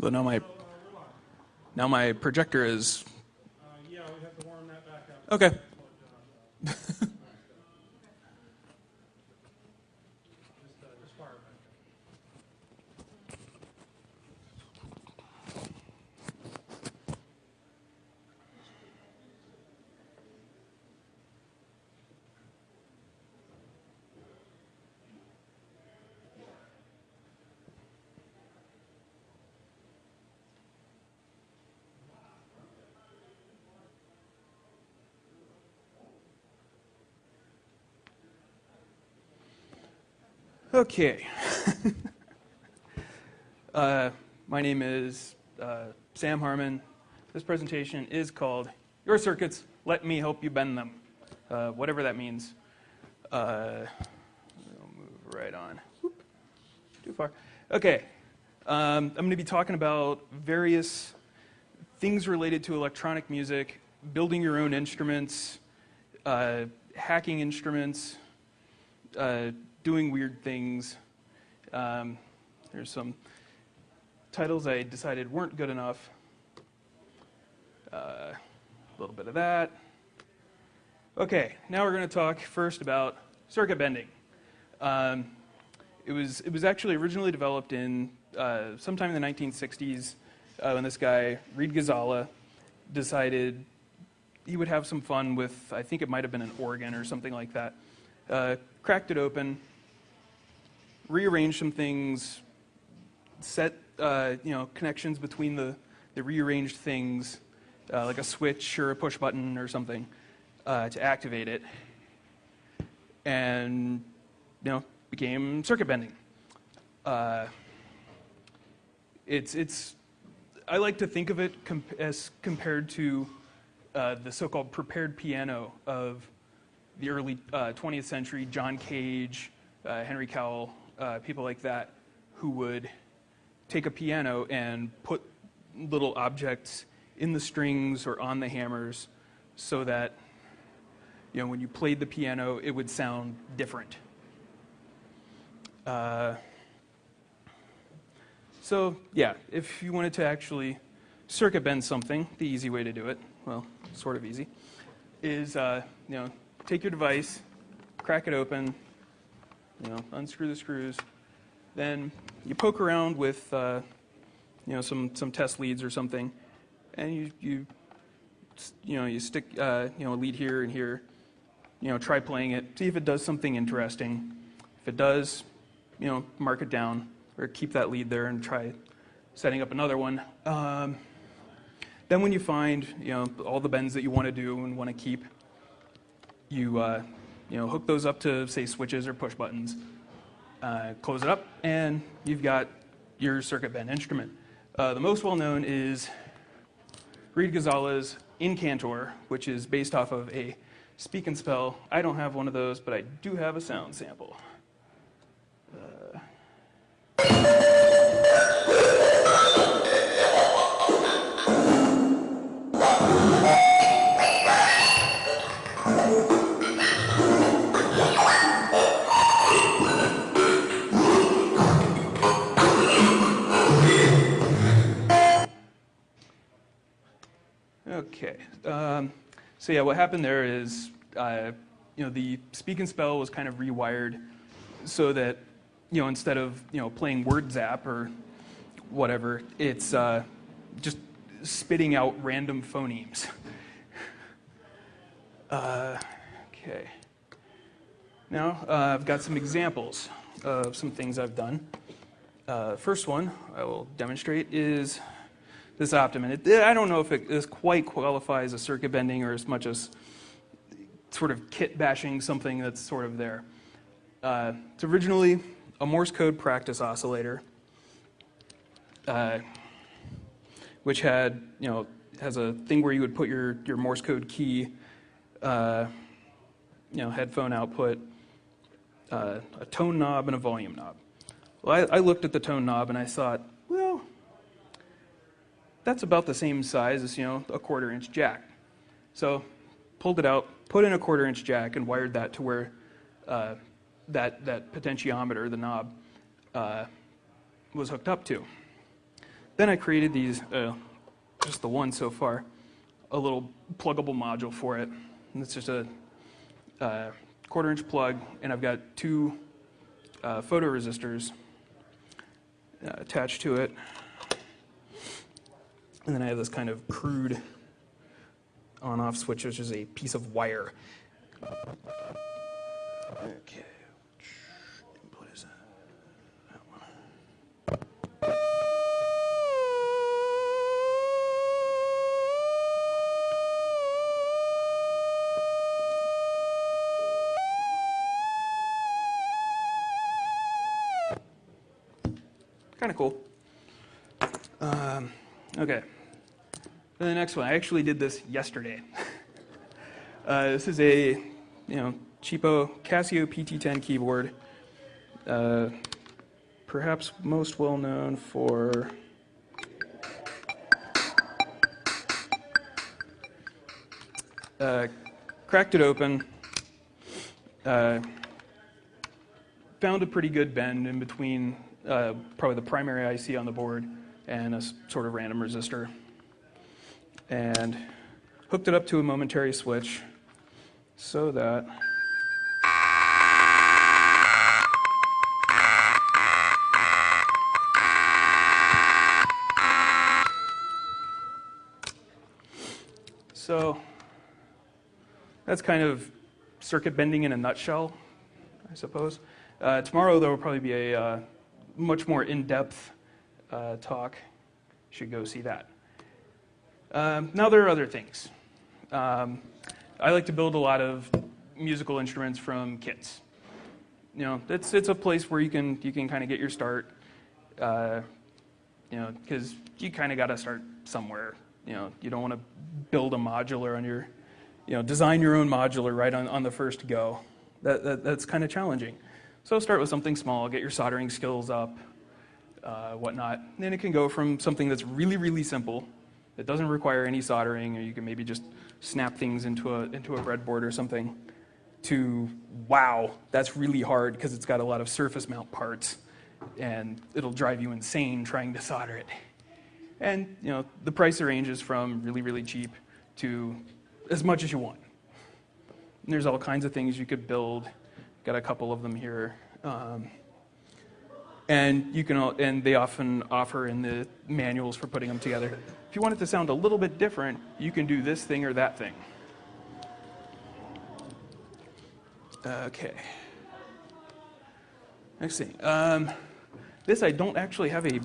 Well, now my projector is. Yeah, we have to warm that back up. Okay. Just fire it back Okay. My name is Sam Harmon. This presentation is called Your Circuits, Let Me Help You Bend Them. Whatever that means. We'll move right on. Whoop. Too far. Okay. I'm going to be talking about various things related to electronic music, building your own instruments, hacking instruments, doing weird things. There's some titles I decided weren't good enough. A little bit of that. Okay, now we're going to talk first about circuit bending. It was actually originally developed in sometime in the 1960s when this guy, Reed Ghazala, decided he would have some fun with, I think it might have been an organ or something like that. Cracked it open, rearranged some things, set connections between the rearranged things, like a switch or a push button or something, to activate it, and became circuit bending. It's I like to think of it as compared to the so-called prepared piano of the early 20th century, John Cage, Henry Cowell, people like that, who would take a piano and put little objects in the strings or on the hammers so that when you played the piano, it would sound different. So yeah, if you wanted to actually circuit bend something, the easy way to do it, well, sort of easy, is take your device, crack it open, unscrew the screws, then you poke around with some test leads or something, and you stick a lead here and here, try playing it, see if it does something interesting. If it does, mark it down or keep that lead there and try setting up another one. Then when you find all the bends that you want to do and want to keep, you hook those up to, say, switches or push buttons, close it up, and you've got your circuit bend instrument. The most well-known is Reed Ghazala's Incantor, which is based off of a Speak and Spell. I don't have one of those, but I do have a sound sample. Okay, so yeah, what happened there is, the Speak and Spell was kind of rewired so that, instead of, playing word zap or whatever, it's just spitting out random phonemes. Okay. Now, I've got some examples of some things I've done. First one I will demonstrate is this Optimum. I don't know if it quite qualifies as circuit bending or as much as sort of kit bashing something that's sort of there. It's originally a Morse code practice oscillator, which had, has a thing where you would put your Morse code key, headphone output, a tone knob, and a volume knob. Well, I looked at the tone knob and I thought, well, that's about the same size as, a 1/4-inch jack. So pulled it out, put in a 1/4-inch jack, and wired that to where that potentiometer, the knob, was hooked up to. then I created these, just the one so far, a little pluggable module for it. And it's just a 1/4-inch plug, and I've got 2 photoresistors attached to it. And then I have this kind of crude on-off switch, which is a piece of wire. Okay. What is that one? Kind of cool. Okay. Then the next one, I actually did this yesterday. This is a, cheapo Casio PT10 keyboard, perhaps most well known for cracked it open, found a pretty good bend in between probably the primary IC on the board and a sort of random resistor, and hooked it up to a momentary switch so that that's kind of circuit bending in a nutshell, I suppose. Tomorrow there will probably be a much more in-depth talk. You should go see that. Now there are other things. I like to build a lot of musical instruments from kits. It's a place where you can kind of get your start. Because you kind of got to start somewhere. You don't want to build a modular on your, design your own modular right on the first go. That's kind of challenging. So start with something small, get your soldering skills up, whatnot. Then it can go from something that's really, really simple, that doesn't require any soldering, or you can maybe just snap things into a breadboard or something, to, wow, that's really hard because it's got a lot of surface mount parts, and it'll drive you insane trying to solder it. And the price ranges from really, really cheap to as much as you want. And there's all kinds of things you could build. Got a couple of them here. And they often offer in the manuals for putting them together. If you want it to sound a little bit different, you can do this thing or that thing. Okay. Next thing. This I don't actually have a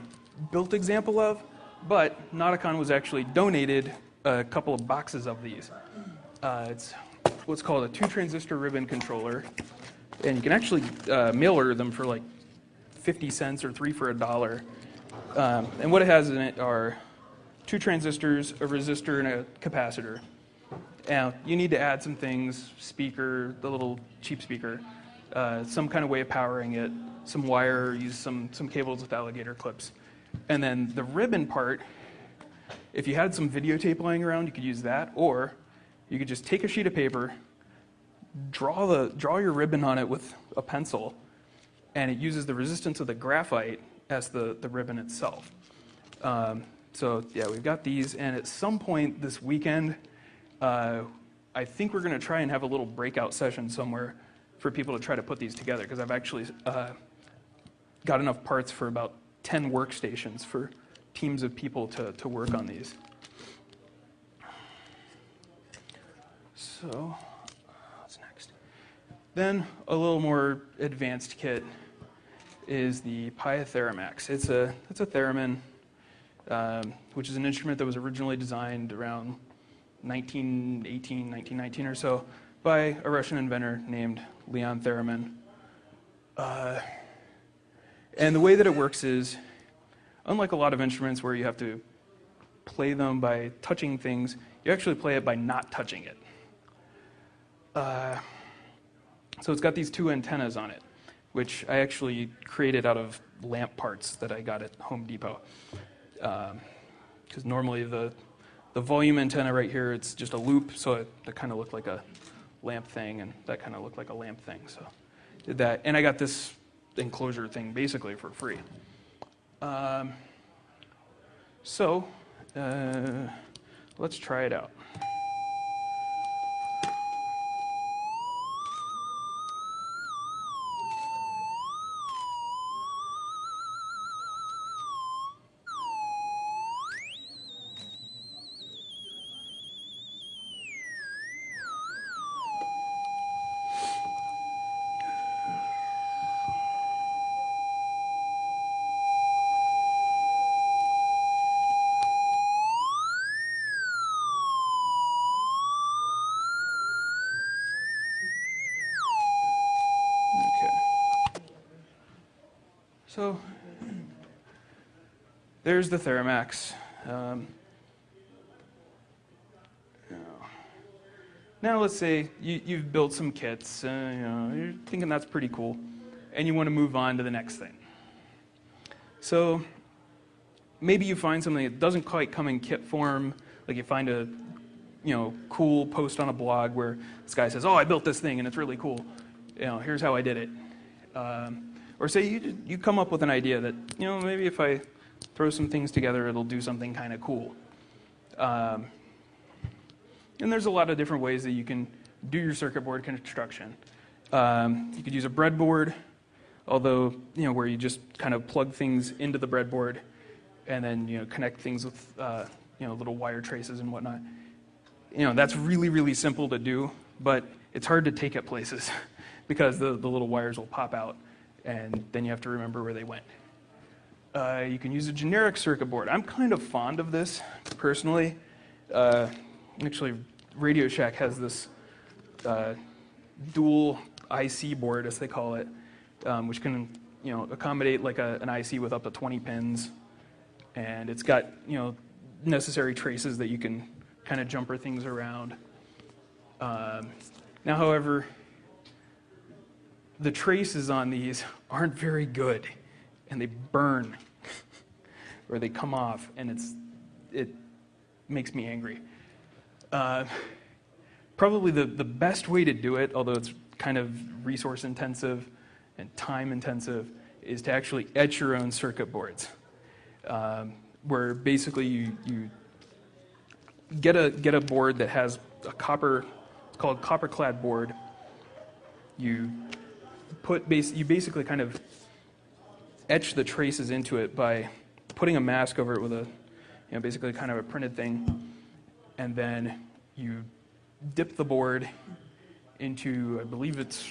built example of, but NOTACON was actually donated a couple of boxes of these. It's what's called a 2-transistor ribbon controller, and you can actually mail order them for like 50 cents or 3 for $1. And what it has in it are 2 transistors, a resistor, and a capacitor. Now, you need to add some things, speaker, the little cheap speaker, some kind of way of powering it, some wire, use some cables with alligator clips. And then the ribbon part, if you had some videotape lying around, you could use that, or you could just take a sheet of paper, draw your ribbon on it with a pencil, and it uses the resistance of the graphite as the ribbon itself. So yeah, we've got these, and at some point this weekend, I think we're going to try and have a little breakout session somewhere for people to try to put these together, because I've actually got enough parts for about 10 workstations for teams of people to work on these. So, what's next? Then a little more advanced kit is the Pytheramax. It's a theremin, which is an instrument that was originally designed around 1918, 1919 or so by a Russian inventor named Leon Theremin. And the way that it works is, unlike a lot of instruments where you have to play them by touching things, you actually play it by not touching it. So it's got these 2 antennas on it, which I actually created out of lamp parts that I got at Home Depot. Because normally the volume antenna right here, it's just a loop, so it kind of looked like a lamp thing, and that kind of looked like a lamp thing. So did that, and I got this enclosure thing basically for free. So let's try it out. So there's the Theramax. Now let's say you've built some kits, you're thinking that's pretty cool, and you want to move on to the next thing. So maybe you find something that doesn't quite come in kit form, like you find a cool post on a blog where this guy says, "Oh, I built this thing and it's really cool. Here's how I did it." Or say you come up with an idea that, maybe if I throw some things together, it'll do something kind of cool. And there's a lot of different ways that you can do your circuit board construction. You could use a breadboard, although, where you just kind of plug things into the breadboard and then, connect things with, little wire traces and whatnot. That's really, really simple to do, but it's hard to take it places because the little wires will pop out, and then you have to remember where they went. You can use a generic circuit board. I'm kind of fond of this, personally. Actually, Radio Shack has this dual IC board, as they call it, which can accommodate like an IC with up to 20 pins, and it's got necessary traces that you can kind of jumper things around. Now, however, the traces on these aren't very good, and they burn or they come off, and it makes me angry. Probably the best way to do it, although it's kind of resource intensive and time intensive, is to actually etch your own circuit boards, where basically you get a board that has a copper, it's called copper-clad board. You basically kind of etch the traces into it by putting a mask over it with a, basically kind of a printed thing, and then you dip the board into, I believe it's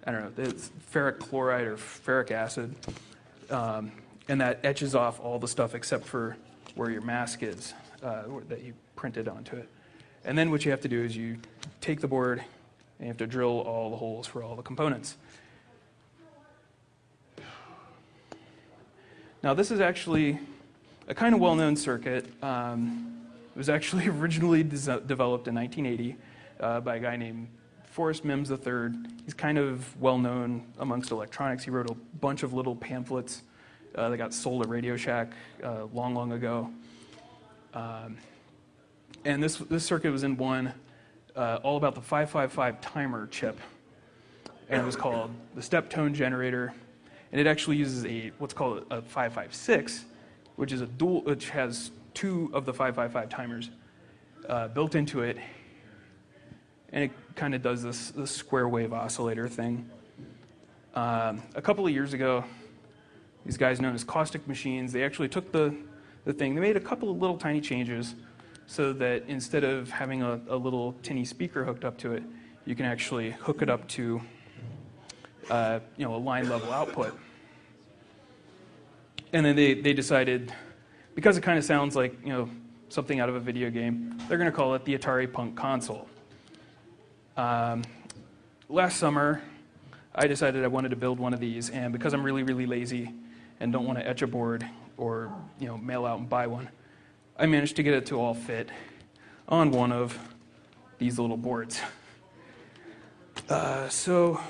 ferric chloride or ferric acid, and that etches off all the stuff except for where your mask is that you printed onto it. And then what you have to do is you take the board and you have to drill all the holes for all the components. Now this is actually a kind of well-known circuit. It was actually originally developed in 1980 by a guy named Forrest Mims III. He's kind of well-known amongst electronics. He wrote a bunch of little pamphlets that got sold at Radio Shack long, long ago. And this circuit was in one all about the 555 timer chip. And it was called the step tone generator. And it actually uses what's called a 556, which is which has two of the 555 timers built into it, and it kind of does this square wave oscillator thing. A couple of years ago, these guys known as Caustic Machines, they actually took the thing, they made a couple of little tiny changes so that instead of having a little tinny speaker hooked up to it, you can actually hook it up to a line level output. And then they decided, because it kind of sounds like something out of a video game, they're going to call it the Atari Punk Console. Last summer, I decided I wanted to build one of these, and because I'm really, really lazy and don't want to etch a board or mail out and buy one, I managed to get it to all fit on one of these little boards. So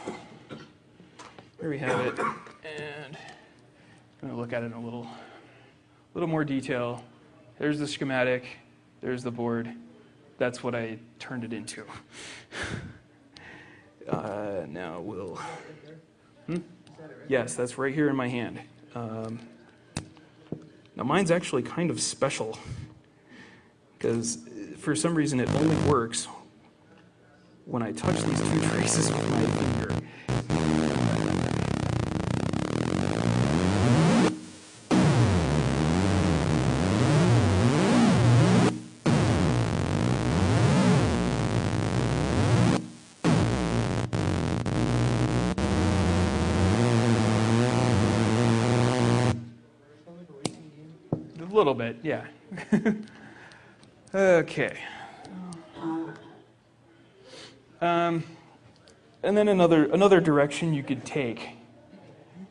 there we have it, and I'm going to look at it in a little more detail. There's the schematic, there's the board. That's what I turned it into. Now we'll... Yes, that's right here in my hand. Now mine's actually kind of special because for some reason it only works when I touch these two traces with my finger. A little bit, yeah. Okay. And then another direction you could take,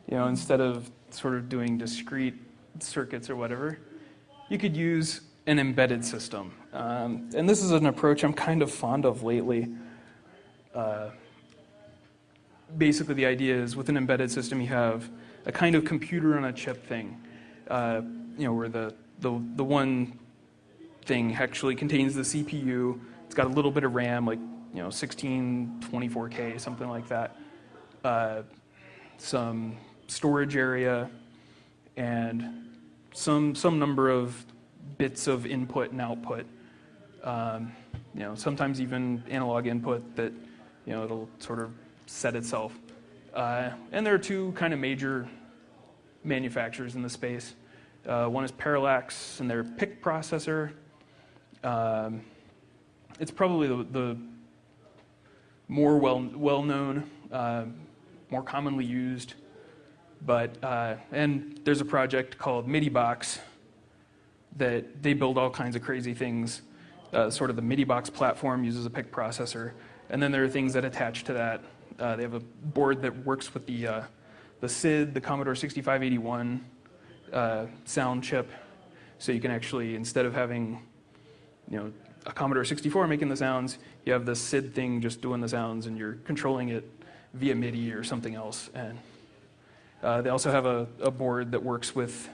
instead of sort of doing discrete circuits or whatever, you could use an embedded system. And this is an approach I'm kind of fond of lately. Basically, the idea is with an embedded system, you have a kind of computer on a chip thing, where the one thing actually contains the CPU. It's got a little bit of RAM, like 16, 24K, something like that. Some storage area, and some number of bits of input and output. Sometimes even analog input that it'll sort of set itself. And there are two kind of major manufacturers in the space. One is Parallax and their PIC processor. It's probably the more well-known, more commonly used, and there's a project called MIDIbox that they build all kinds of crazy things. Sort of the MIDIbox platform uses a PIC processor, and then there are things that attach to that. They have a board that works with the SID, the Commodore 6581 sound chip, so you can actually, instead of having a Commodore 64 making the sounds, you have the SID thing just doing the sounds, and you're controlling it via MIDI or something else. And they also have a board that works with,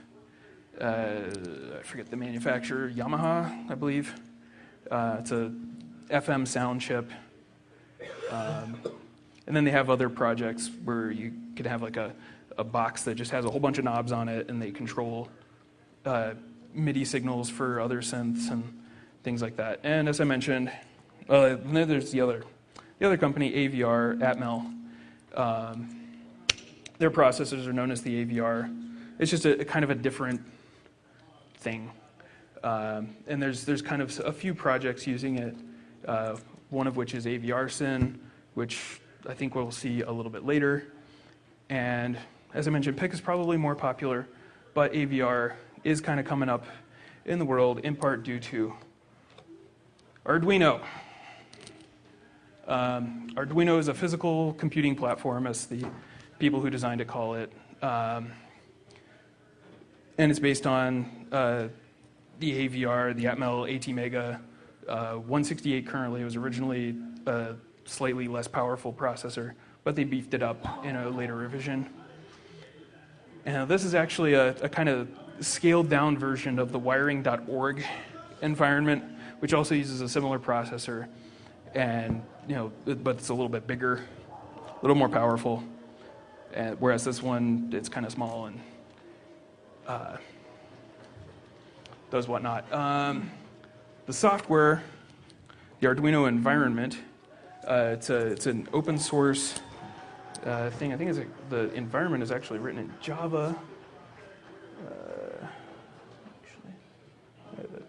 I forget the manufacturer, Yamaha, I believe. It's a FM sound chip. And then they have other projects where you could have like a box that just has a whole bunch of knobs on it, and they control MIDI signals for other synths and things like that. And as I mentioned, then there's the other company, AVR, Atmel. Their processors are known as the AVR. It's just a kind of a different thing. And there's kind of a few projects using it, one of which is AVR Syn, which I think we'll see a little bit later. And as I mentioned, PIC is probably more popular, but AVR is kind of coming up in the world, in part due to Arduino. Arduino is a physical computing platform, as the people who designed it call it. And it's based on the AVR, the Atmel ATmega 168 currently. It was originally a slightly less powerful processor, but they beefed it up in a later revision. And this is actually a kind of scaled down version of the wiring.org environment, which also uses a similar processor, and but it's a little bit bigger, a little more powerful. Whereas this one, it's kind of small and does whatnot. The software, the Arduino environment, it's an open source thing. I think the environment is actually written in Java.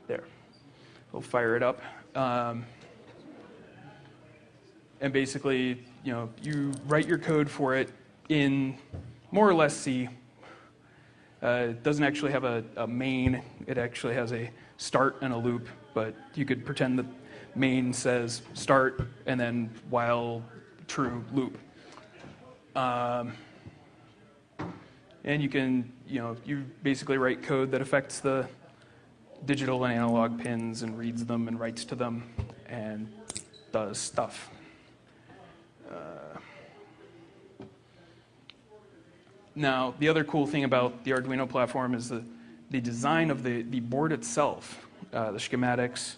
There. We'll fire it up. And basically, you write your code for it in more or less C. It doesn't actually have a main. It actually has a start and a loop, but you could pretend that main says start and then while true loop. And you can, you basically write code that affects the digital and analog pins and reads them and writes to them and does stuff. Now, the other cool thing about the Arduino platform is the design of the board itself, the schematics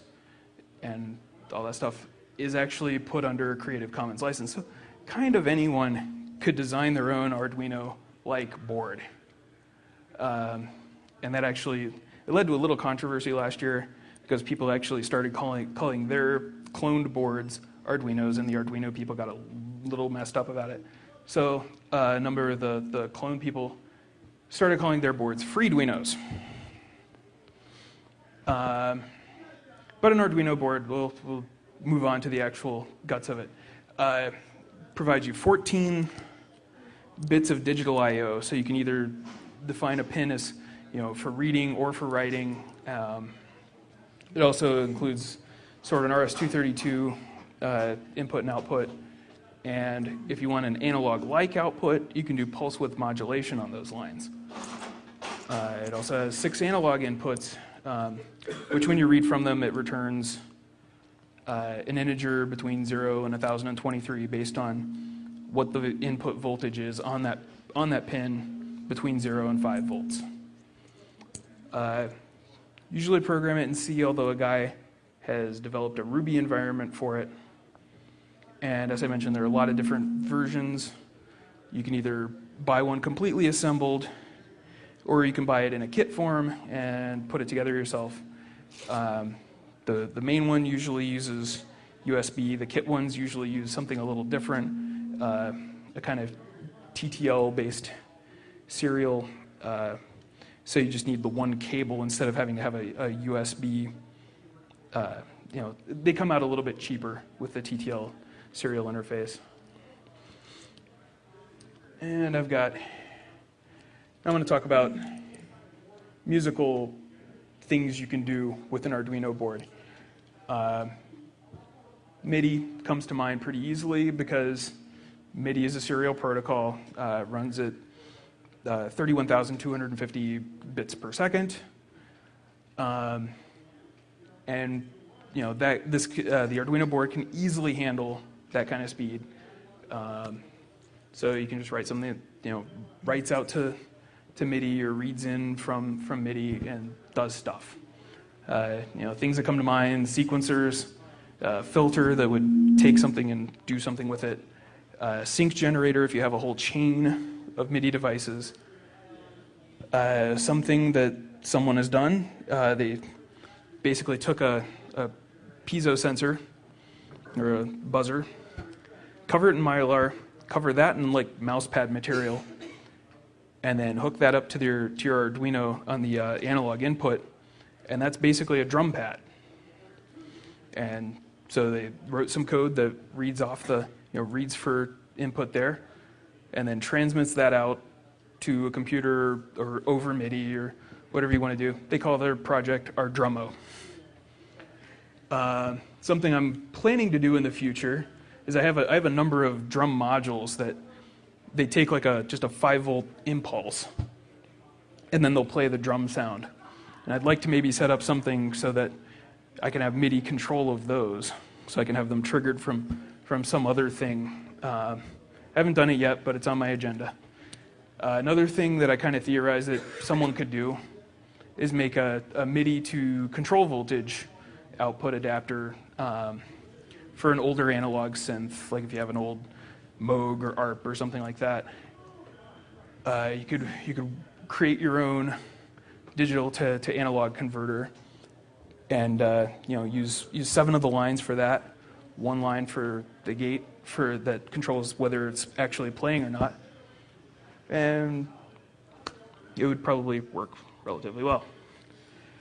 and all that stuff is actually put under a Creative Commons license. So kind of anyone could design their own Arduino-like board. And that actually, it led to a little controversy last year because people actually started calling their cloned boards Arduinos, and the Arduino people got a little messed up about it. So a number of the clone people started calling their boards Freeduinos. But an Arduino board, we'll move on to the actual guts of it, provides you 14 bits of digital I/O, so you can either define a pin as for reading or for writing. It also includes sort of an RS-232 input and output, and if you want an analog-like output, you can do pulse width modulation on those lines. It also has 6 analog inputs, which when you read from them, it returns an integer between 0 and 1023 based on what the input voltage is on that pin between 0 and 5 volts. Usually program it in C, although a guy has developed a Ruby environment for it. And as I mentioned, there are a lot of different versions. You can either buy one completely assembled, or you can buy it in a kit form and put it together yourself. The main one usually uses USB. The kit ones usually use something a little different, a kind of TTL-based serial. So you just need the one cable instead of having to have a USB. They come out a little bit cheaper with the TTL serial interface. And I'm going to talk about musical things you can do with an Arduino board. MIDI comes to mind pretty easily because MIDI is a serial protocol, runs at 31,250 bits per second, and the Arduino board can easily handle that kind of speed. So you can just write something that writes out to MIDI or reads in from MIDI and does stuff. Things that come to mind: sequencers, filter that would take something and do something with it, sync generator if you have a whole chain of MIDI devices. Something that someone has done, they basically took a piezo sensor or a buzzer, cover it in Mylar, cover that in like mouse pad material, and then hook that up to your Arduino on the analog input, and that's basically a drum pad. And so they wrote some code that reads off reads for input there, and then transmits that out to a computer or over MIDI or whatever you want to do. They call their project our Drummo. Something I'm planning to do in the future is I have a number of drum modules that they take like just a 5-volt impulse, and then they'll play the drum sound. And I'd like to maybe set up something so that I can have MIDI control of those, so I can have them triggered from some other thing. I haven't done it yet, but it's on my agenda. Another thing that I kind of theorized that someone could do is make a MIDI to control voltage output adapter for an older analog synth, like if you have an old Moog or ARP or something like that. You could create your own digital to analog converter, and use 7 of the lines for that, 1 line for the gate that controls whether it's actually playing or not, and it would probably work relatively well.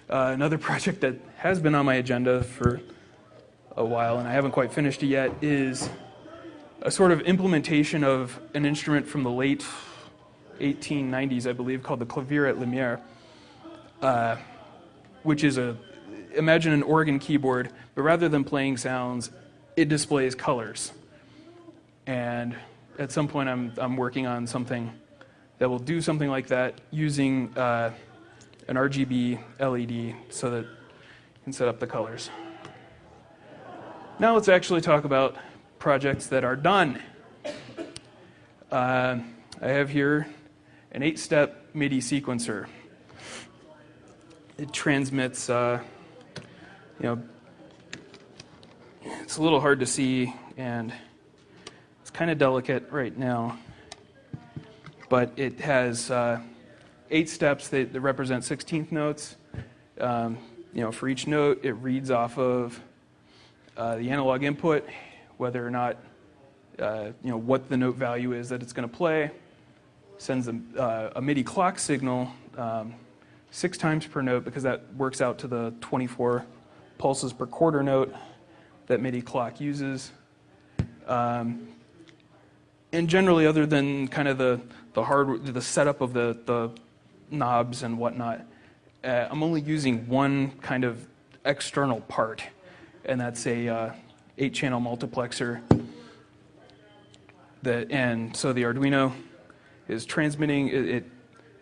Another project that has been on my agenda for a while, and I haven't quite finished it yet, is a sort of implementation of an instrument from the late 1890s, I believe, called the clavier at Lumiere, which is imagine an organ keyboard, but rather than playing sounds, it displays colors. And at some point, I'm working on something that will do something like that using an RGB LED so that you can set up the colors. Now let's actually talk about projects that are done. I have here an 8-step MIDI sequencer. It transmits, it's a little hard to see, and it's kind of delicate right now, but it has 8 steps that represent 16th notes. For each note, it reads off of the analog input, whether or not, what the note value is that it's going to play. Sends a MIDI clock signal 6 times per note, because that works out to the 24 pulses per quarter note that MIDI clock uses. And generally, other than kind of the setup of the knobs and whatnot, I'm only using one kind of external part, and that's a 8-channel multiplexer. And so the Arduino is transmitting. It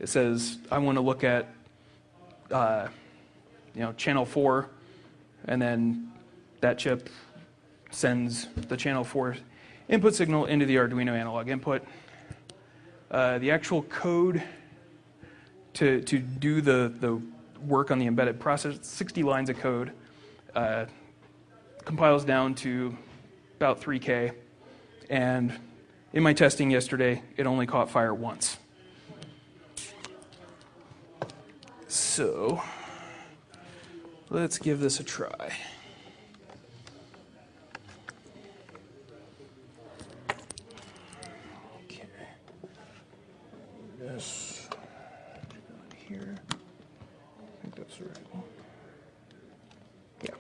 says, I want to look at channel 4, and then that chip sends the channel 4 input signal into the Arduino analog input. The actual code to do the work on the embedded processor, 60 lines of code, compiles down to about 3K, and in my testing yesterday, it only caught fire once. So let's give this a try. Okay. This here. I think that's the right one. Yeah.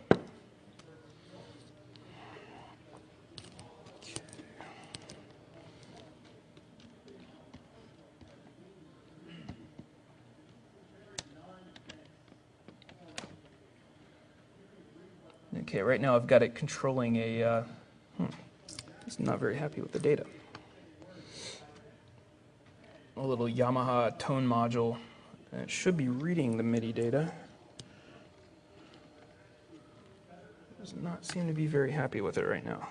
Okay, right now I've got it controlling a, it's not very happy with the data. A little Yamaha tone module, and it should be reading the MIDI data. Does not seem to be very happy with it right now,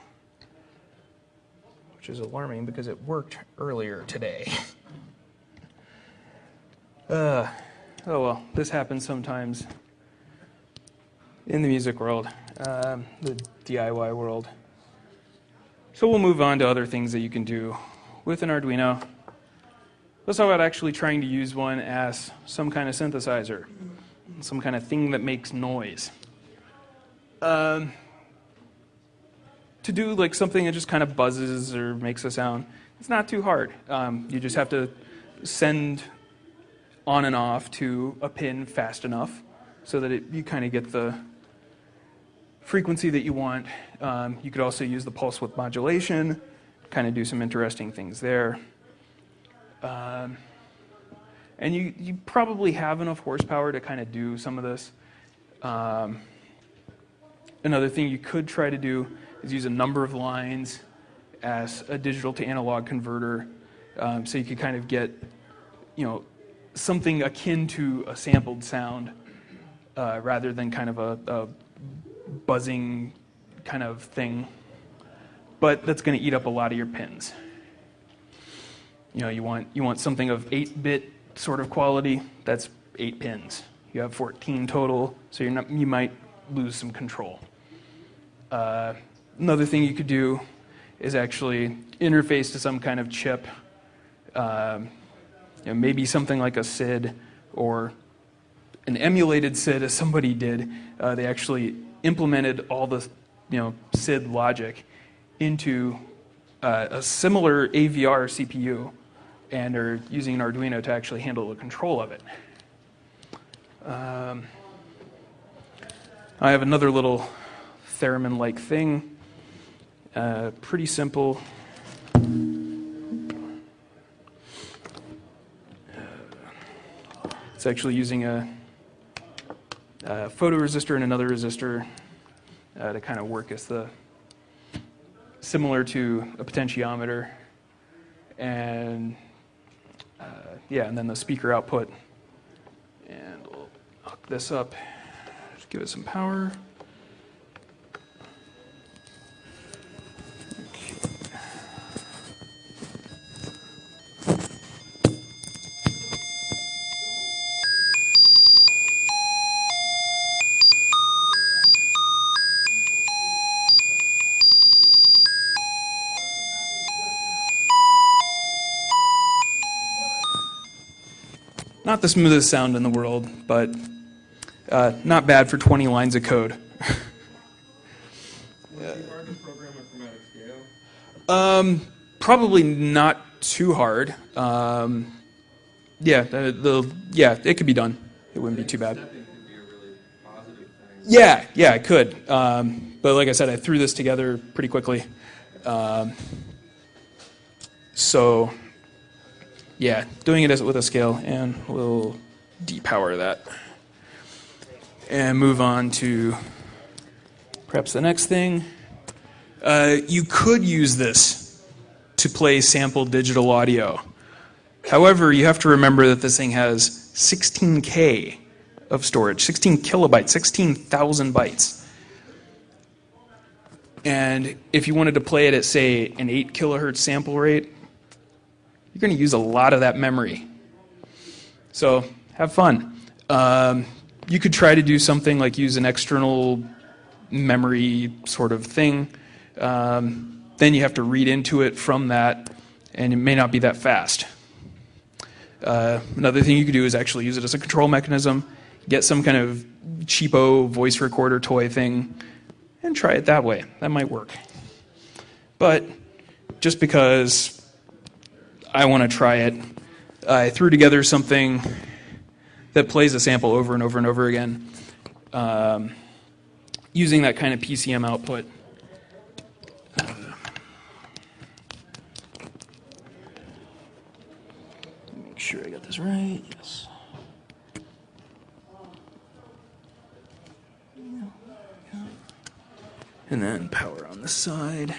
which is alarming because it worked earlier today. Oh well, this happens sometimes in the music world, the DIY world. So we'll move on to other things that you can do with an Arduino. Let's talk about actually trying to use one as some kind of synthesizer, some kind of thing that makes noise. To do like something that just kind of buzzes or makes a sound, it's not too hard. You just have to send on and off to a pin fast enough so that you kind of get the frequency that you want. You could also use the pulse width modulation, kind of do some interesting things there. And you probably have enough horsepower to kind of do some of this. Another thing you could try to do is use a number of lines as a digital to analog converter, so you could kind of get, something akin to a sampled sound, rather than kind of a buzzing kind of thing. But that's going to eat up a lot of your pins. You want something of 8-bit sort of quality. That's 8 pins. You have 14 total, so you might lose some control. Another thing you could do is actually interface to some kind of chip, maybe something like a SID or an emulated SID, as somebody did. They actually implemented all the SID logic into a similar AVR CPU and are using an Arduino to actually handle the control of it. I have another little theremin-like thing, pretty simple. It's actually using a photoresistor and another resistor to kind of work as similar to a potentiometer, and and then the speaker output. And we'll hook this up, just give it some power. not the smoothest sound in the world, but not bad for 20 lines of code. Would it be hard to program a chromatic scale? Probably not too hard. Yeah, it could be done. It wouldn't be too bad. Stepping could be a really positive thing. Yeah, it could. But like I said, I threw this together pretty quickly. So, yeah, doing it with a scale, and we'll depower that. And move on to perhaps the next thing. You could use this to play sample digital audio. However, you have to remember that this thing has 16K of storage, 16 kilobytes, 16,000 bytes. And if you wanted to play it at, say, an 8 kilohertz sample rate, you're going to use a lot of that memory. So have fun. You could try to do something like use an external memory sort of thing. Then you have to read into it from that, and it may not be that fast. Another thing you could do is actually use it as a control mechanism, get some kind of cheapo voice recorder toy thing, and try it that way. That might work. But just because I want to try it, I threw together something that plays a sample over and over and over again, using that kind of PCM output. Make sure I got this right. Yes. And then power on the side.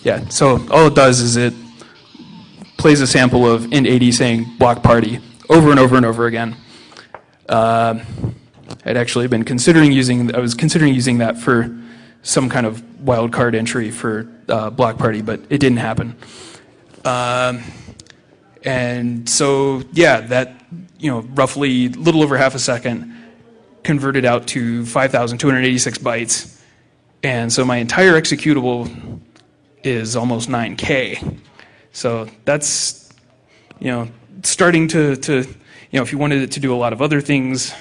Yeah, so all it does is it plays a sample of int80 saying block party over and over and over again. I'd actually been considering using that for some kind of wildcard entry for block party, but it didn't happen. And so, yeah, that, roughly a little over half a second converted out to 5,286 bytes. And so my entire executable is almost 9K. So that's, starting to if you wanted it to do a lot of other things,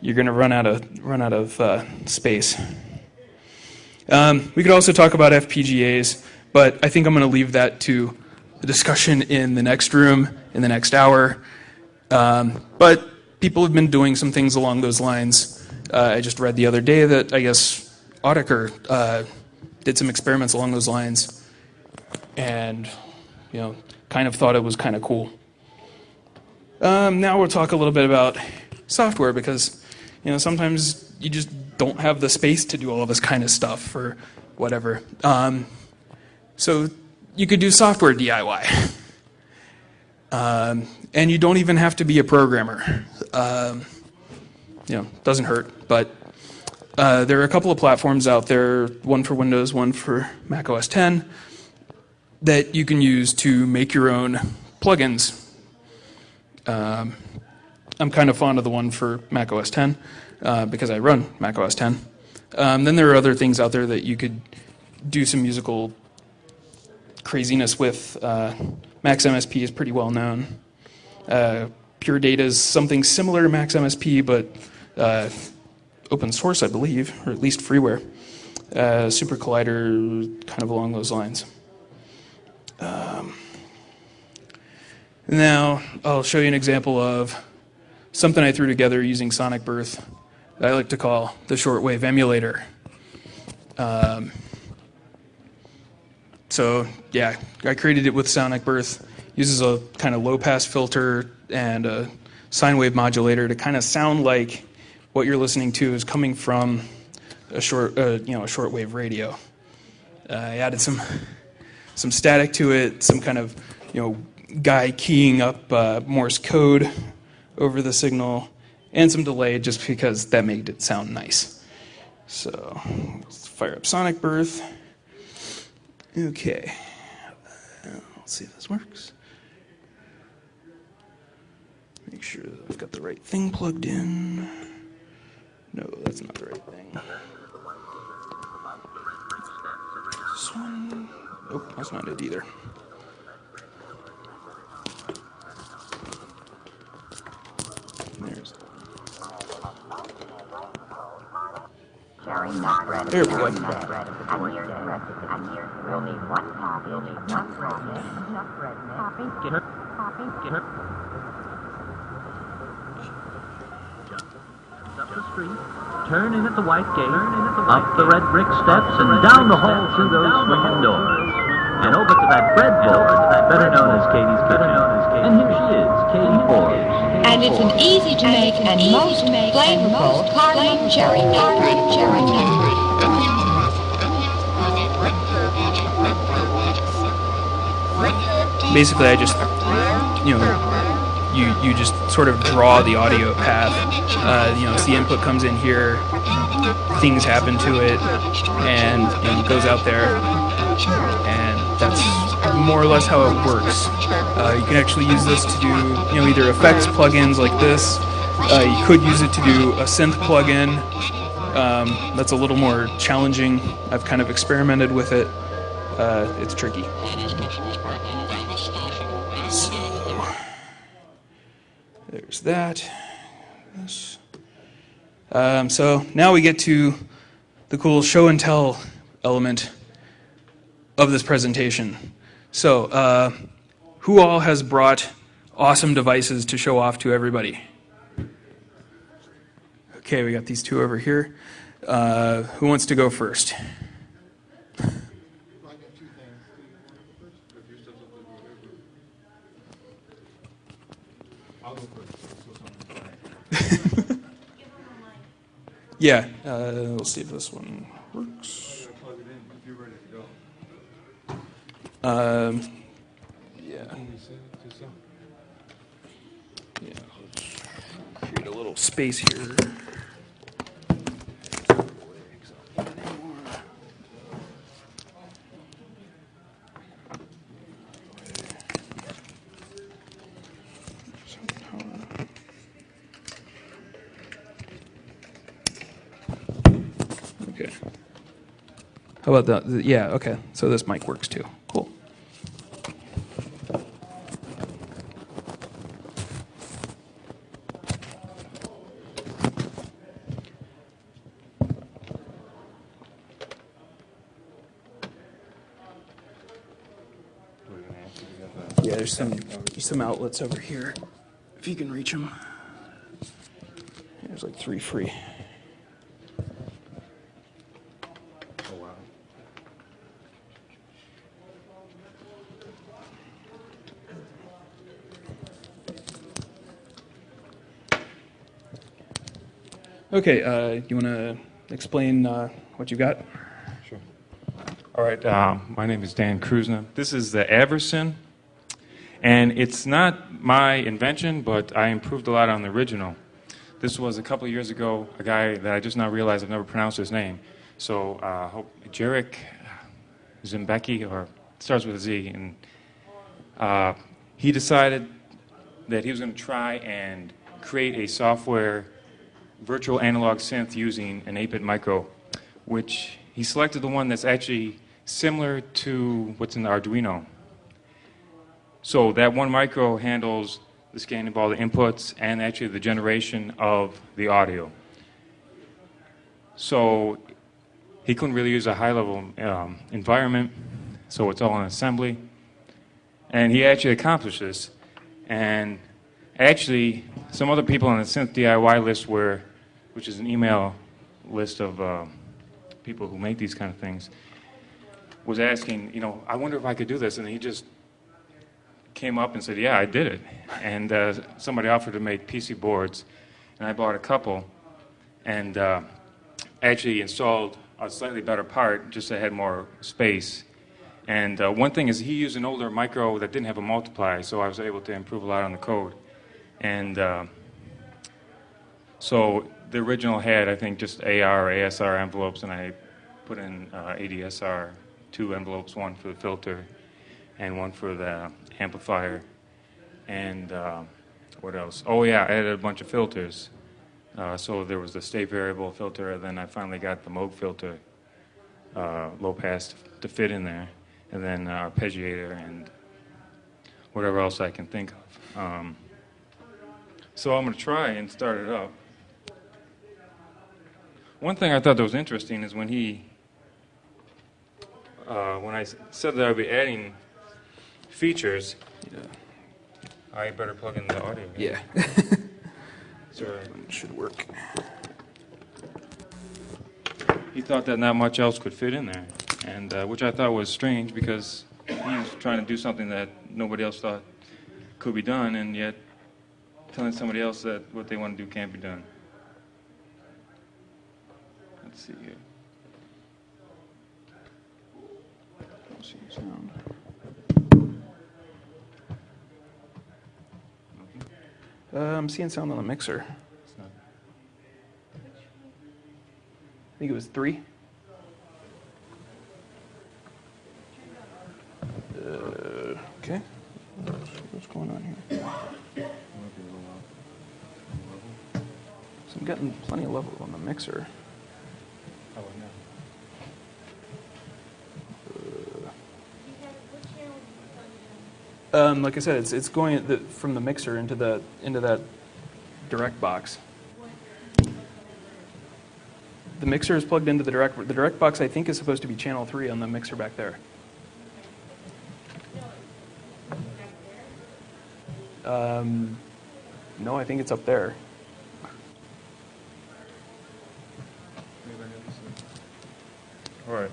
you're going to run out of space. We could also talk about FPGAs, but I think I'm going to leave that to the discussion in the next room, in the next hour. But people have been doing some things along those lines. I just read the other day that I guess NOTACON did some experiments along those lines, and kind of thought it was kind of cool. Now we'll talk a little bit about software, because sometimes you just don't have the space to do all this kind of stuff or whatever. So you could do software DIY. And you don't even have to be a programmer. Doesn't hurt, but there are a couple of platforms out there, one for Windows, one for Mac OS X, that you can use to make your own plugins. I'm kind of fond of the one for Mac OS X because I run Mac OS X. Then there are other things out there that you could do some musical craziness with. Max MSP is pretty well known. Pure Data is something similar to Max MSP, but open source, I believe, or at least freeware. Super Collider, kind of along those lines. Now, I'll show you an example of something I threw together using Sonic Birth that I like to call the shortwave emulator. So, yeah, I created it with Sonic Birth. Uses a kind of low-pass filter and a sine wave modulator to kind of sound like what you're listening to is coming from a shortwave radio. I added some static to it, some kind of guy keying up Morse code over the signal, and some delay just because that made it sound nice. So let's fire up Sonic Birth. Okay, let's see if this works. Make sure that I've got the right thing plugged in. No, that's not the right thing. this one. Nope, that's not it either. There's there we go. We'll need one copy. We'll need one copy. Get her. Up the street, turn in at the white gate, up the red brick steps, and down the hall through those swinging doors, and over to that breadboard, better known as Katie's Kitchen. And here she is, Katie Forbes. And it's an easy to make and most flavorful cardamom cherry nut. Basically, I just, you just sort of draw the audio path. As the input comes in here, things happen to it, and it goes out there, and that's more or less how it works. You can actually use this to do, either effects plugins like this. You could use it to do a synth plugin. That's a little more challenging. I've kind of experimented with it. It's tricky. So there's that. So now we get to the cool show and tell element of this presentation. So who all has brought awesome devices to show off to everybody? Okay, we got these two over here. Who wants to go first? Yeah, we'll see if this one works. Plug it in if you're ready to go. Yeah. Yeah, let's create a little space here. Okay. How about that? Yeah, okay. So this mic works too. Cool. Yeah, there's some outlets over here, if you can reach them. There's like 3 free. Oh, wow. Okay, you want to explain what you got? Sure. All right, my name is Dan Krusna. This is the Everson, and it's not my invention, but I improved a lot on the original. This was a couple of years ago, a guy that I just now realized I've never pronounced his name. So, hope Jarek Zimbecki, or starts with a Z, and he decided that he was going to try and create a software virtual analog synth using an 8-bit micro, which he selected the one that's actually similar to what's in the Arduino. So that one micro handles the scanning of all the inputs and actually the generation of the audio. So he couldn't really use a high-level environment, so it's all in assembly. And he actually accomplished this. And actually, some other people on the Synth DIY list which is an email list of people who make these kind of things, was asking, I wonder if I could do this. And he just came up and said, yeah, I did it. And somebody offered to make PC boards, and I bought a couple, and actually installed a slightly better part, just that had more space. And one thing is he used an older micro that didn't have a multiply, so I was able to improve a lot on the code. And so the original had, I think, just AR or ASR envelopes, and I put in ADSR, 2 envelopes, one for the filter and one for the amplifier. And what else? Oh yeah, I added a bunch of filters. So there was the state variable filter, and then I finally got the Moog filter. low pass to fit in there, and then arpeggiator and whatever else I can think of. So I'm going to try and start it up. One thing I thought that was interesting is when I said that I'd be adding features, I better plug in the audio. Yeah. Sorry. It should work. He thought that not much else could fit in there, and which I thought was strange because he was trying to do something that nobody else thought could be done, and yet telling somebody else that what they want to do can't be done. Let's see here. Let's see sound. I'm seeing sound on the mixer. It's not. I think it was 3. Okay. What's going on here? So I'm getting plenty of level on the mixer. How about now? Like I said, it's going from the mixer into that direct box. The mixer is plugged into the direct box. I think is supposed to be channel 3 on the mixer back there. No, I think it's up there. All right.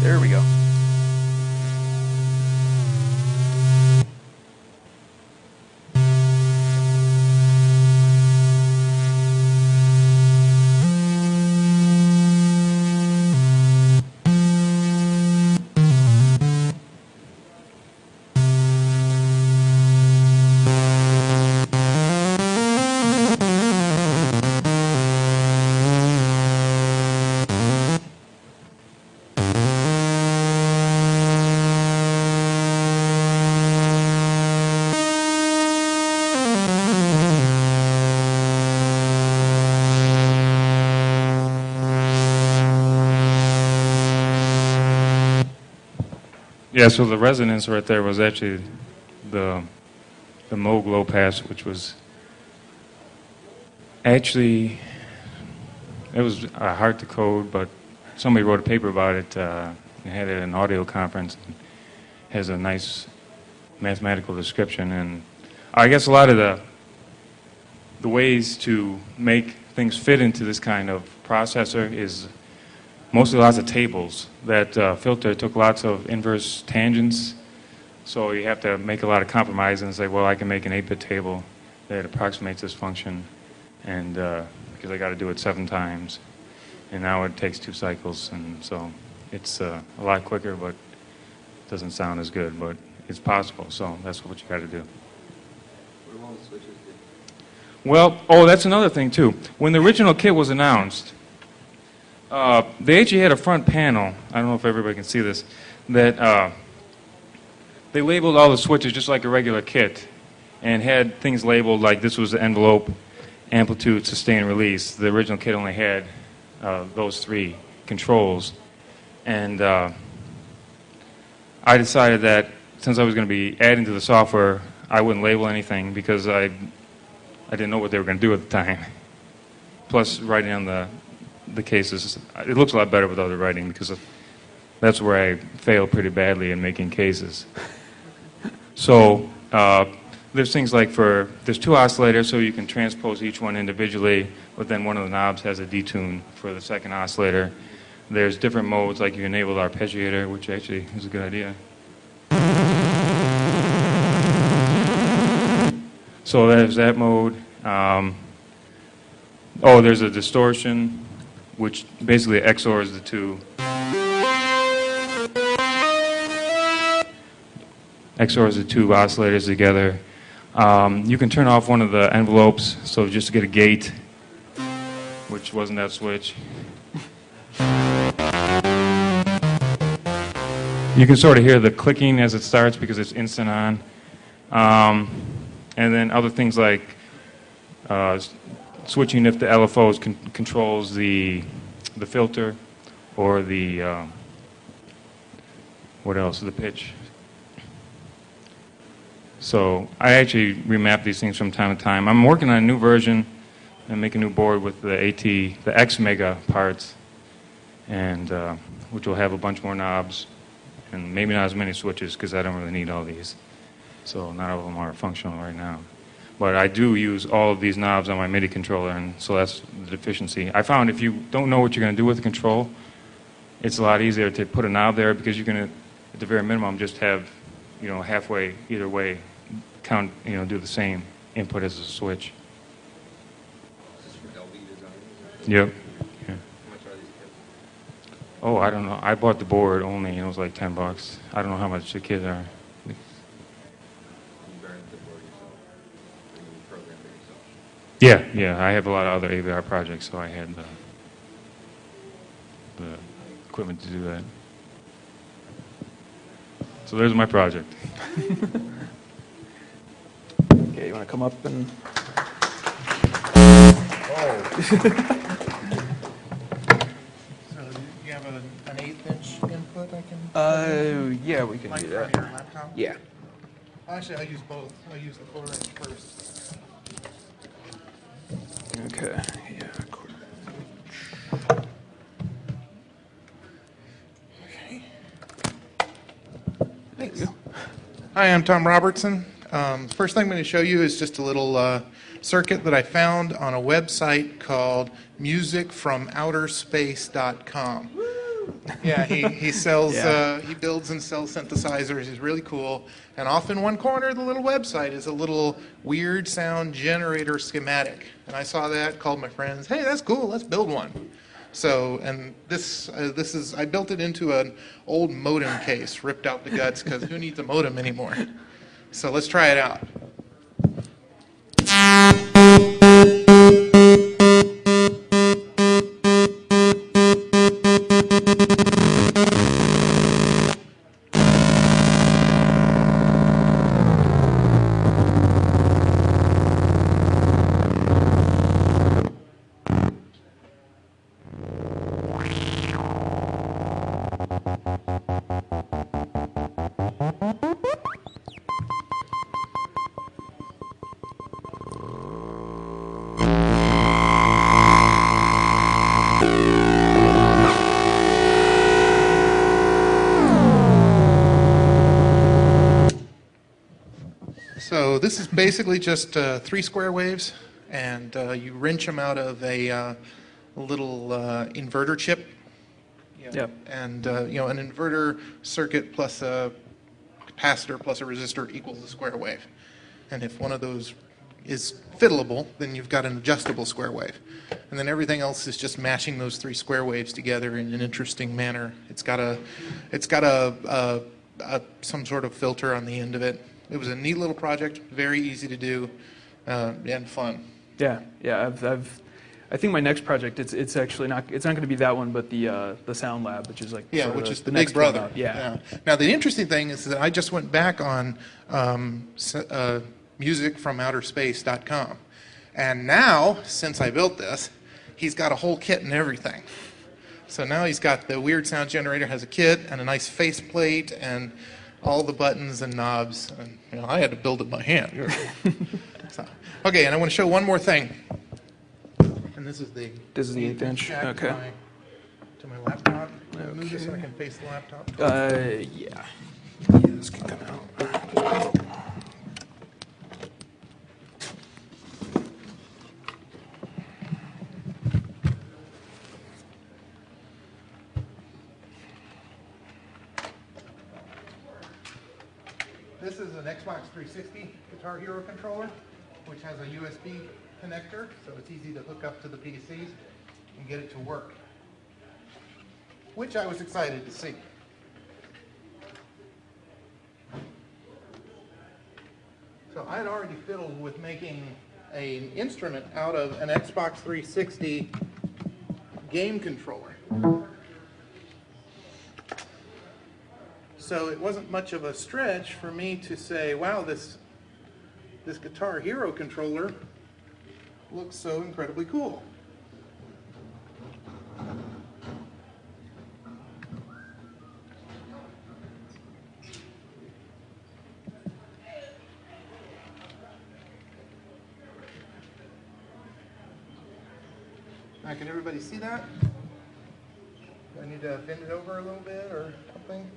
There we go. Yeah, so the resonance right there was actually the Moog low pass, which was actually, it was hard to code, but somebody wrote a paper about it. They had it at an audio conference. And has a nice mathematical description, and I guess a lot of the ways to make things fit into this kind of processor is mostly lots of tables. That filter took lots of inverse tangents, so you have to make a lot of compromises and say, well, I can make an 8-bit table that approximates this function, and because I got to do it 7 times, and now it takes 2 cycles, and so it's a lot quicker, but it doesn't sound as good, but it's possible, so that's what you got to do. Well, oh, that's another thing too. When the original kit was announced, they actually had a front panel, I don't know if everybody can see this, that they labeled all the switches just like a regular kit and had things labeled like this was the envelope, amplitude, sustain, release. The original kit only had those 3 controls. And I decided that since I was going to be adding to the software, I wouldn't label anything because I didn't know what they were going to do at the time. Plus, writing on the cases, it looks a lot better without the writing because that's where I fail pretty badly in making cases. So there's things like there's 2 oscillators, so you can transpose each one individually, but then one of the knobs has a detune for the second oscillator. There's different modes, like you enable the arpeggiator, which actually is a good idea. So there's that mode. There's a distortion, which basically XORs the 2. XORs the 2 oscillators together. You can turn off one of the envelopes, so just to get a gate, which wasn't that switch. You can sort of hear the clicking as it starts because it's instant on. And then other things like switching if the LFO controls the filter or the what else? The pitch. So I actually remap these things from time to time. I'm working on a new version and make a new board with the X Mega parts, and which will have a bunch more knobs and maybe not as many switches because I don't really need all these. So not all of them are functional right now. But I do use all of these knobs on my MIDI controller, and so that's the deficiency. I found if you don't know what you're going to do with the control, it's a lot easier to put a knob there because you're going to, at the very minimum, just have, halfway either way count, do the same input as a switch. Is this for LB design? Yep. Yeah. How much are these kits? Oh, I don't know. I bought the board only. It was like $10. I don't know how much the kits are. You burn the board yourself? Or you program it yourself? Yeah. I have a lot of other AVR projects, so I had the equipment to do that. So there's my project. Okay, you want to come up and... So you have an 1/8" input I can? Yeah, we can Like do from that. your laptop? Yeah. Actually, I use both. I use the 4" first. Okay. Yeah. Okay. Thanks. Hi, I'm Tom Robertson. First thing I'm going to show you is just a little circuit that I found on a website called musicfromouterspace.com. Yeah, he sells, he builds and sells synthesizers. He's really cool. And off in one corner of the little website is a little weird sound generator schematic. And I saw that, called my friends, hey, that's cool, let's build one. So, and this is, I built it into an old modem case, ripped out the guts, because who needs a modem anymore? So let's try it out. So this is basically just 3 square waves, and you wrench them out of a little inverter chip. Yep. And an inverter circuit plus a capacitor plus a resistor equals a square wave. And if one of those is fiddleable, then you've got an adjustable square wave. And then everything else is just matching those 3 square waves together in an interesting manner. It's got some sort of filter on the end of it. It was a neat little project, very easy to do, and fun. Yeah. I think my next project, it's actually not going to be that one, but the Sound Lab, which is like Which is the next big brother. one up. Yeah. Now the interesting thing is that I just went back on musicfromouterspace.com, and now since I built this, he's got a whole kit and everything. So now he's got the weird sound generator, has a kit and a nice faceplate and all the buttons and knobs, and I had to build it by hand. So, okay, and I want to show one more thing. And this is the 1/8 inch. jack Okay. to my laptop. Move this so I can face the laptop. Yeah. This can come out. This is an Xbox 360 Guitar Hero controller, which has a USB connector, so it's easy to hook up to the PC and get it to work, which I was excited to see. So I had already fiddled with making an instrument out of an Xbox 360 game controller. So it wasn't much of a stretch for me to say, wow, this Guitar Hero controller looks so incredibly cool. Now, can everybody see that? Do I need to bend it over a little bit or something?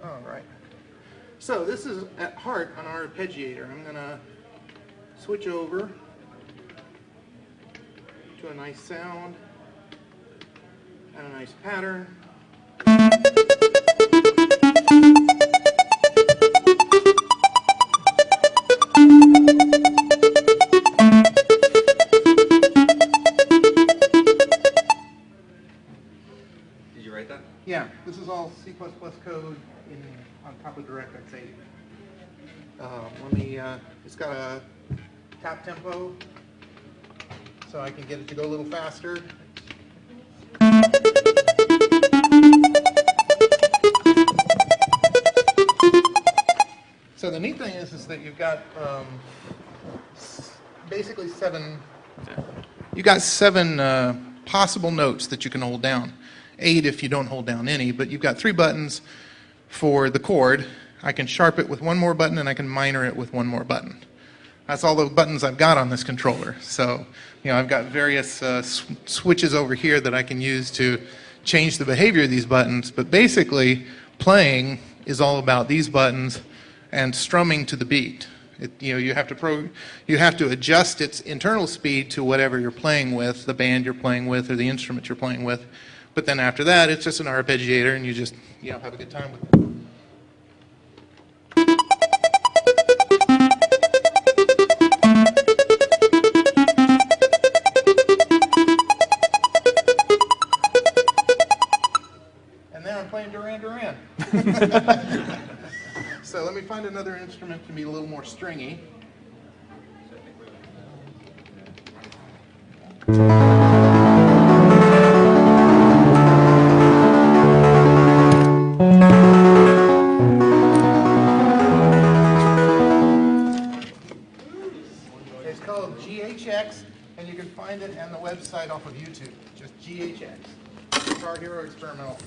All right. So this is at heart an arpeggiator. I'm going to switch over to a nice sound and a nice pattern. Did you write that? Yeah, this is all C++ code on top of DirectX 8. Let me, it's got a tap tempo, so I can get it to go a little faster. So the neat thing is that you've got basically seven possible notes that you can hold down. 8 if you don't hold down any, but you've got 3 buttons for the chord. I can sharp it with one more button and I can minor it with one more button. That's all the buttons I've got on this controller. So, I've got various switches over here that I can use to change the behavior of these buttons, but basically playing is all about these buttons and strumming to the beat. You have to adjust its internal speed to whatever you're playing with, the band you're playing with or the instrument you're playing with. But then after that, it's just an arpeggiator, and you just have a good time with it. And then I'm playing Duran Duran. So let me find another instrument to be a little more stringy. It's called GHX, and you can find it on the website off of YouTube. Just GHX. Guitar Hero Experimental.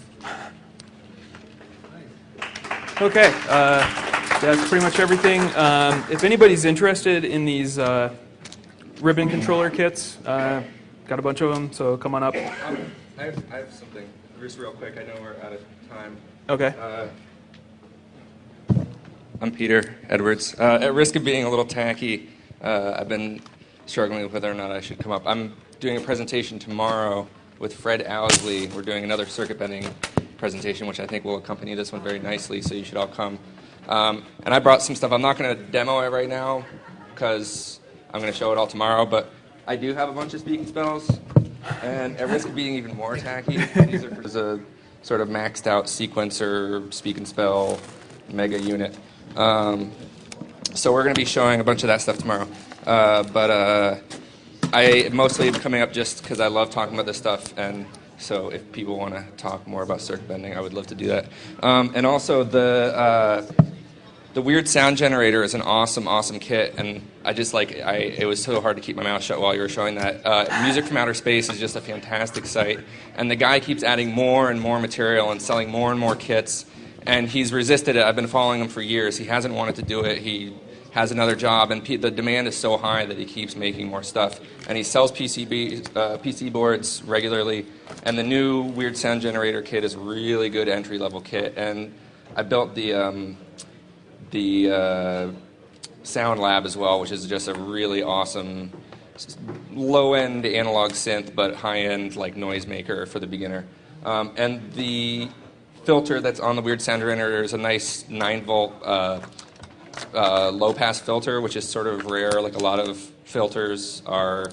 Okay, that's pretty much everything. If anybody's interested in these ribbon controller kits, got a bunch of them, so come on up. I have something, just real quick. I know we're out of time. Okay. I'm Peter Edwards. At risk of being a little tacky, I've been struggling with whether or not I should come up. I'm doing a presentation tomorrow with Fred Owsley. We're doing another circuit bending presentation, which I think will accompany this one very nicely, so you should all come. And I brought some stuff. I'm not going to demo it right now because I'm going to show it all tomorrow, but I do have a bunch of speaking spells, and at risk of being even more tacky, these are for a sort of maxed out sequencer speak and spell mega unit. So we're going to be showing a bunch of that stuff tomorrow. But I mostly am coming up just because I love talking about this stuff, and so if people want to talk more about circuit bending, I would love to do that. And also the Weird Sound Generator is an awesome kit, and it was so hard to keep my mouth shut while you were showing that. Music from Outer Space is just a fantastic site, and the guy keeps adding more and more material and selling more and more kits, and he's resisted it. I've been following him for years. He hasn't wanted to do it. He has another job, and the demand is so high that he keeps making more stuff. And he sells PC boards regularly, and the new Weird Sound Generator kit is a really good entry-level kit. And I built the Sound Lab as well, which is just a really awesome low-end analog synth, but high-end like noisemaker for the beginner. And the filter that's on the Weird Sound Generator is a nice 9-volt low-pass filter, which is sort of rare. Like a lot of filters are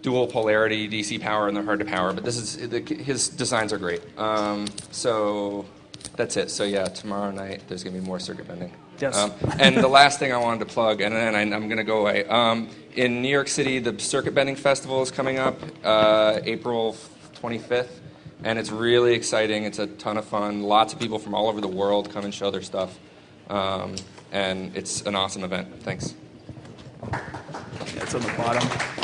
dual polarity DC power, and they're hard to power. But his designs are great. So that's it. So yeah, tomorrow night there's going to be more circuit bending. Yes. And the last thing I wanted to plug, and then I'm going to go away. In New York City, the Circuit Bending Festival is coming up April 25th, and it's really exciting. It's a ton of fun. Lots of people from all over the world come and show their stuff. and it's an awesome event. Thanks. Yeah, it's on the bottom.